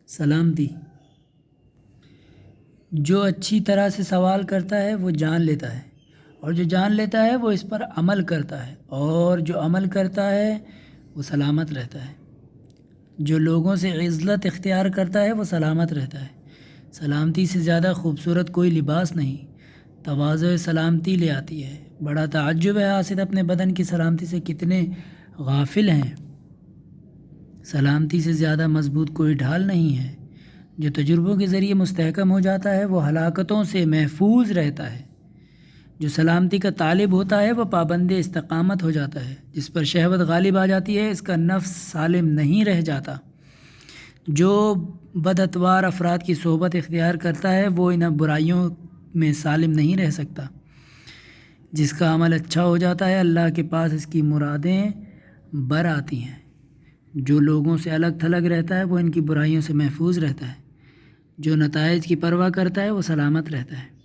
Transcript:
سلامتی۔ جو اچھی طرح سے سوال کرتا ہے وہ جان لیتا ہے، اور جو جان لیتا ہے وہ اس پر عمل کرتا ہے، اور جو عمل کرتا ہے وہ سلامت رہتا ہے۔ جو لوگوں سے عزت اختیار کرتا ہے وہ سلامت رہتا ہے۔ سلامتی سے زیادہ خوبصورت کوئی لباس نہیں۔ تواضع سلامتی لے آتی ہے۔ بڑا تعجب ہے حاسد اپنے بدن کی سلامتی سے کتنے غافل ہیں۔ سلامتی سے زیادہ مضبوط کوئی ڈھال نہیں ہے۔ جو تجربوں کے ذریعے مستحکم ہو جاتا ہے وہ ہلاکتوں سے محفوظ رہتا ہے۔ جو سلامتی کا طالب ہوتا ہے وہ پابند استقامت ہو جاتا ہے۔ جس پر شہوت غالب آ جاتی ہے اس کا نفس سالم نہیں رہ جاتا۔ جو بداتوار افراد کی صحبت اختیار کرتا ہے وہ ان برائیوں میں سالم نہیں رہ سکتا۔ جس کا عمل اچھا ہو جاتا ہے اللہ کے پاس اس کی مرادیں بر آتی ہیں۔ جو لوگوں سے الگ تھلگ رہتا ہے وہ ان کی برائیوں سے محفوظ رہتا ہے۔ جو نتائج کی پرواہ کرتا ہے وہ سلامت رہتا ہے۔